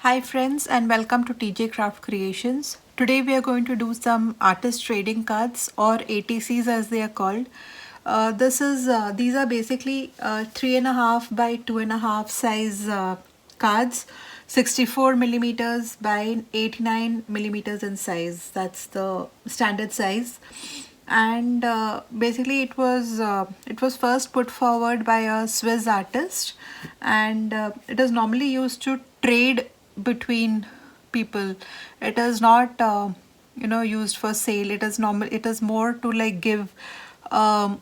Hi friends and welcome to TJ Craft Creations. Today we are going to do some artist trading cards or ATCs as they are called. These are basically 3.5 by 2.5 size cards, 64 millimeters by 89 millimeters in size. That's the standard size. And basically it was first put forward by a Swiss artist, and it is normally used to trade between people. It is not used for sale. It is more to like give um,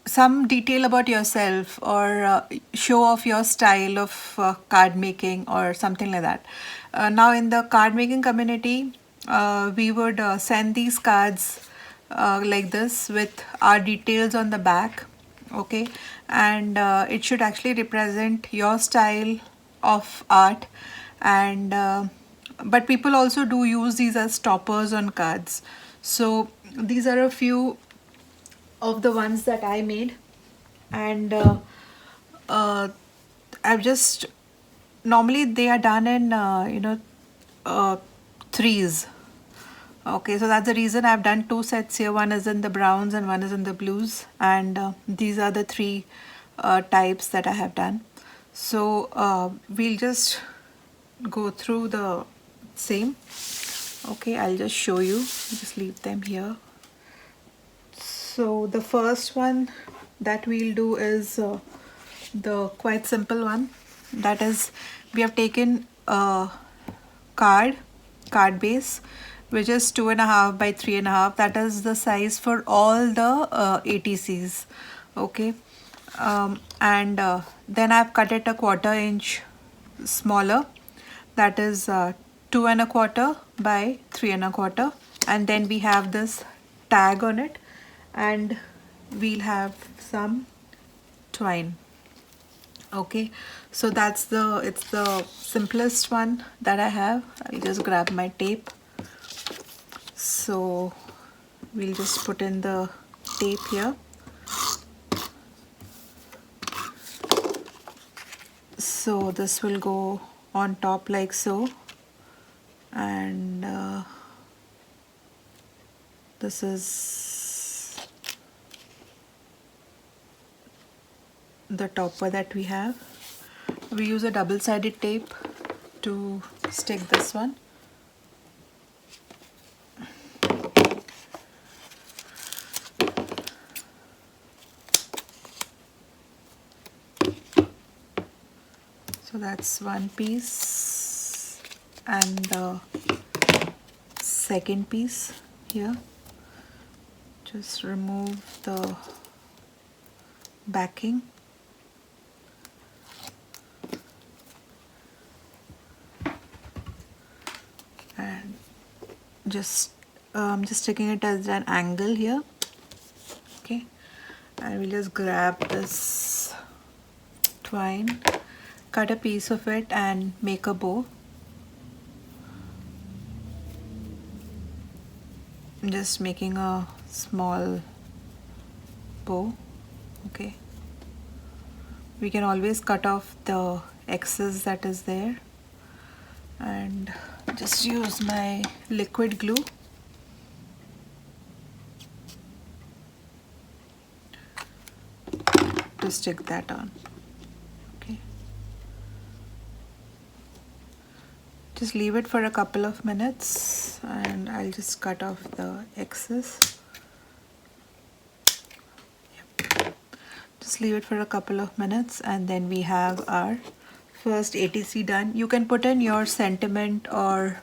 some detail about yourself, or show off your style of card making or something like that. Now in the card making community, we would send these cards like this with our details on the back. Okay, and it should actually represent your style of art. And but people also do use these as toppers on cards. So these are a few of the ones that I made. And uh, I've just normally they are done in uh, threes. Okay, so that's the reason I've done two sets here. One is in the browns and one is in the blues, and these are the three types that I have done. So we'll just go through the same. Okay, I'll just show you. Just leave them here. So the first one that we'll do is the quite simple one. That is, we have taken a card base, which is 2.5 by 3.5. That is the size for all the ATCs. Okay, and then I've cut it a 1/4 inch smaller. That is 2.25 by 3.25, and then we have this tag on it, and we'll have some twine. Okay, so it's the simplest one that I have. I'll just grab my tape. So we'll just put in the tape here. So this will go on top like so, and this is the topper that we have. We use a double-sided tape to stick this one. So that's one piece, and the second piece here. Just remove the backing. And just sticking it as an angle here. Okay, and we'll just grab this twine, cut a piece of it and make a bow. I'm just making a small bow. Okay, we can always cut off the excess that is there, and just use my liquid glue. To stick that on. Okay, just leave it for a couple of minutes, and I'll just cut off the excess. Yep. Just leave it for a couple of minutes, and then we have our first ATC done. You can put in your sentiment or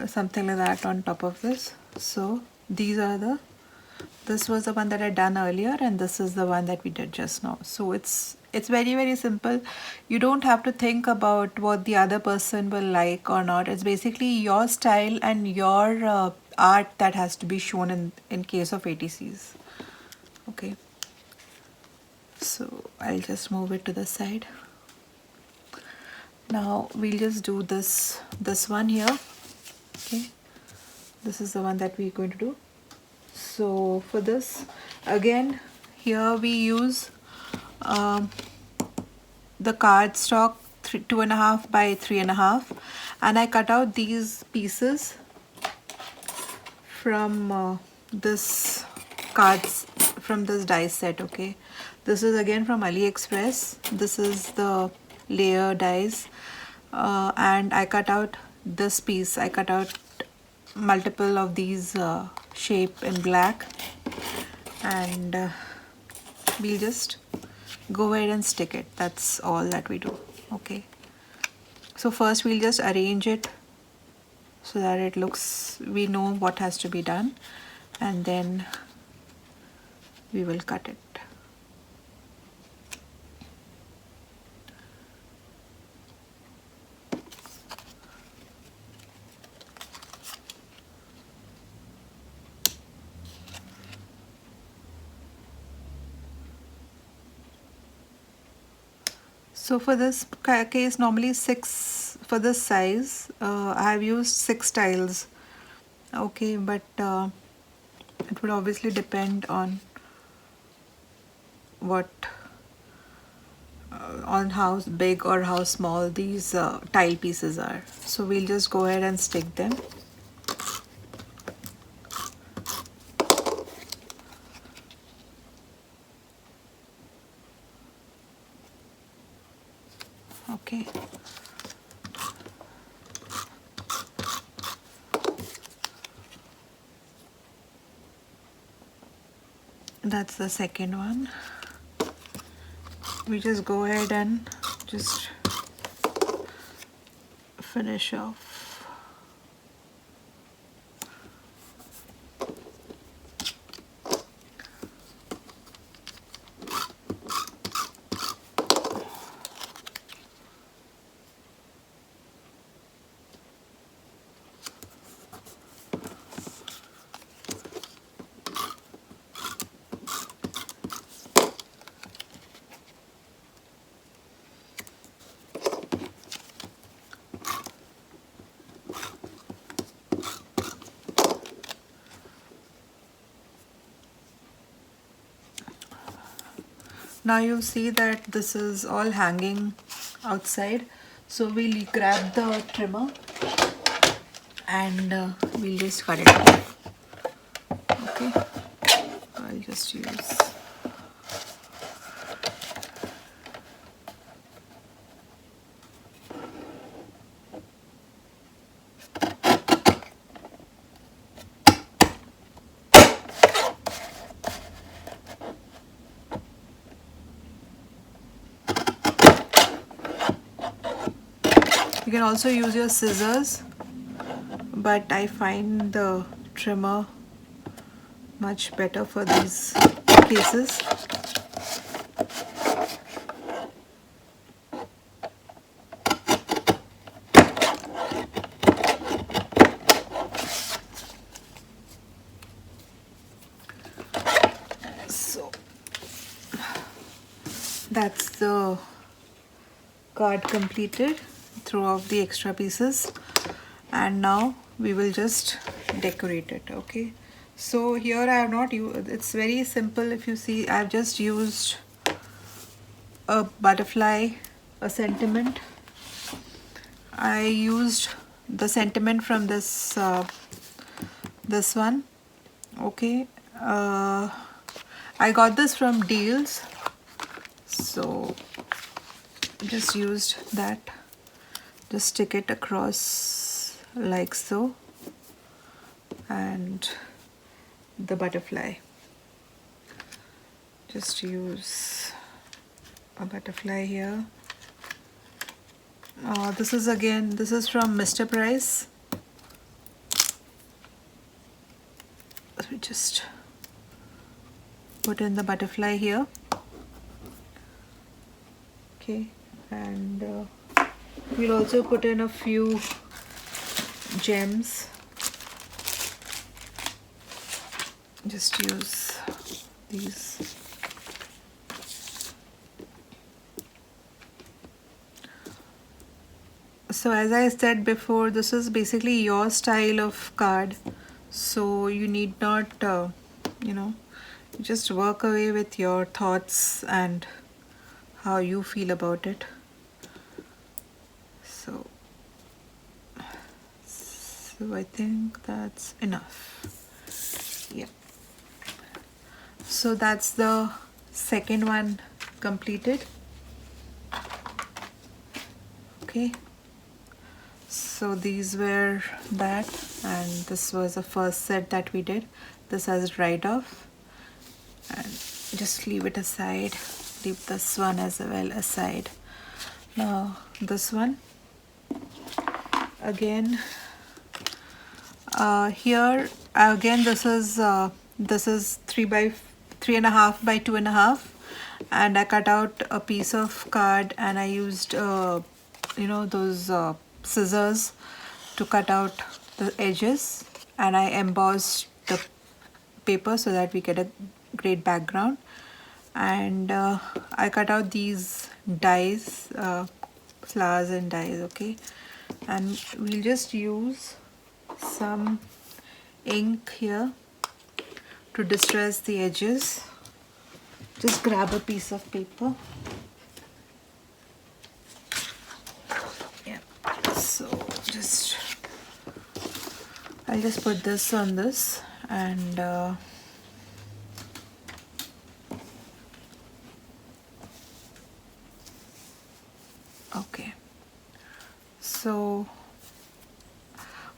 something like that on top of this. So this was the one that I done earlier, and this is the one that we did just now. So it's very simple. You don't have to think about what the other person will like or not. It's basically your style and your art that has to be shown in case of ATCs. Okay, so I'll just move it to the side. Now we'll just do this one here. Okay, this is the one that we're going to do. So for this, again, here we use the cardstock 2.5 by 3.5, and I cut out these pieces from this cards, from this dice set. Okay, this is again from AliExpress. This is the layer dice, and I cut out this piece. I cut out multiple of these shape in black, and we'll just go ahead and stick it. That's all that we do. Okay, so first we'll just arrange it so that it looks, we know what has to be done, and then we will cut it. So for this case, normally 6, for this size, I have used 6 tiles. Okay, but it would obviously depend on what, on how big or how small these tile pieces are. So we'll just go ahead and stick them. Okay. That's the second one. We just go ahead and just finish off. Now you see that this is all hanging outside, so we'll grab the trimmer and we'll just cut it off. Okay, I'll just use. You can also use your scissors, but I find the trimmer much better for these cases. So that's the card completed. Throw off the extra pieces, and now we will just decorate it. Okay, so here I have not used, it's very simple. If you see, I've just used a butterfly, a sentiment. I used the sentiment from this this one. Okay, I got this from Deals, so just used that. Just stick it across like so, and the butterfly. Just use a butterfly here. This is again, this is from Mr. Price. So we just put in the butterfly here. Okay, and we'll also put in a few gems. Just use these. So as I said before, this is basically your style of card, so you need not you know, just work away with your thoughts and how you feel about it. So I think that's enough. Yeah. So that's the second one completed. Okay. So these were that, and this was the first set that we did. This has dried off, and just leave it aside. Leave this one as well aside. Now this one again. Here again, this is 3.5 by 2.5, and I cut out a piece of card, and I used those scissors to cut out the edges, and I embossed the paper so that we get a great background. And I cut out these dies, flowers and dies. Okay, and we'll just use some ink here to distress the edges. Just grab a piece of paper. Yeah, so I'll just put this on this, and okay, so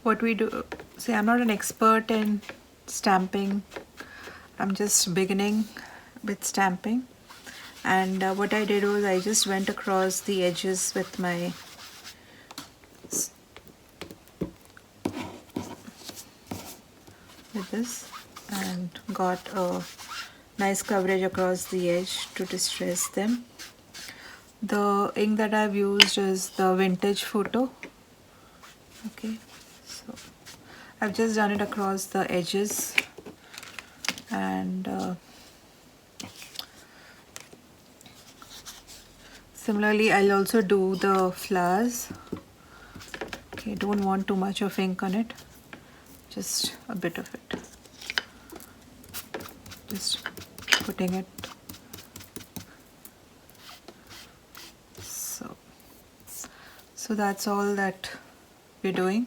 what we do, see, I'm not an expert in stamping. I'm just beginning with stamping, and what I did was I just went across the edges with my this and got a nice coverage across the edge to distress them. The ink that I've used is the Vintage Photo. Okay, so I've just done it across the edges, and similarly I'll also do the flowers. Okay, don't want too much of ink on it, just a bit of it, just putting it so that's all that we're doing.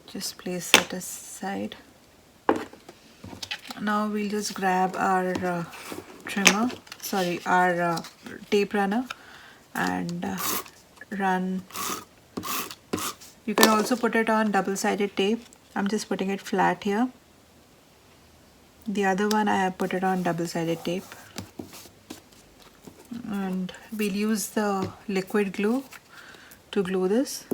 Just place it aside. Now we'll just grab our our tape runner, and run. You can also put it on double-sided tape. I'm just putting it flat here. The other one I have put it on double-sided tape, and we'll use the liquid glue to glue this.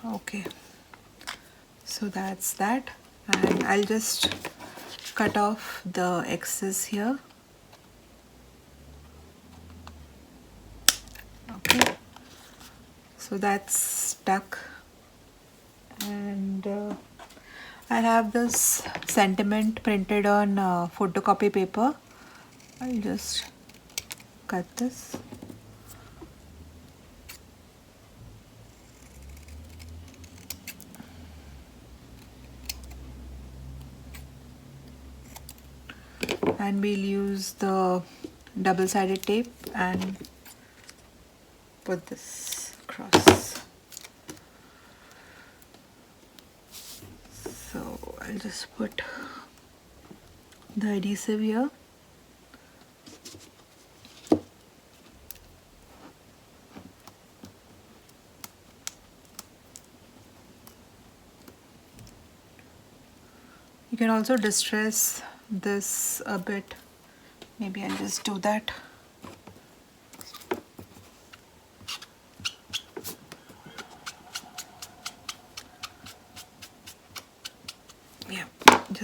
Okay, so that's that, and I'll just cut off the excess here. Okay, so that's stuck, and I have this sentiment printed on photocopy paper. I'll just cut this. And we'll use the double-sided tape and put this across. So I'll just put the adhesive here. You can also distress this a bit. Maybe I'll just do that.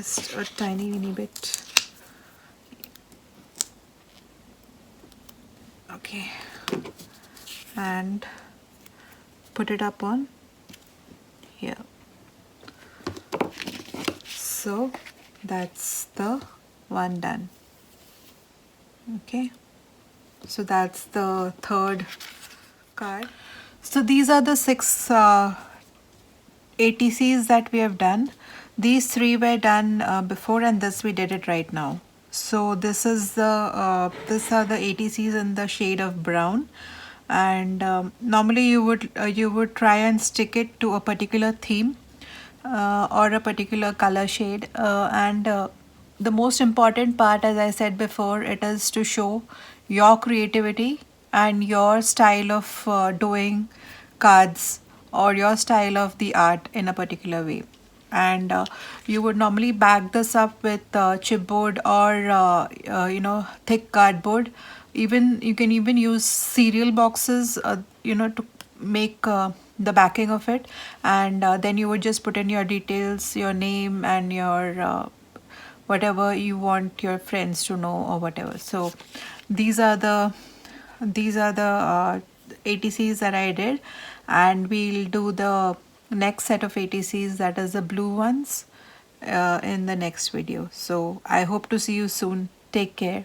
just a tiny bit. Okay, and put it up on here. So that's the one done. Okay, so that's the third card. So these are the 6 ATCs that we have done. These 3 were done before, and this we did it right now. So this is the these are the ATCs in the shade of brown, and normally you would try and stick it to a particular theme or a particular color shade, and the most important part, as I said before, it is to show your creativity and your style of doing cards, or your style of the art in a particular way. And you would normally back this up with chipboard or thick cardboard. Even you can even use cereal boxes to make the backing of it, and then you would just put in your details, your name, and your whatever you want your friends to know or whatever. So these are the ATCs that I did, and we'll do the next set of ATCs, that is the blue ones, in the next video. So I hope to see you soon. Take care.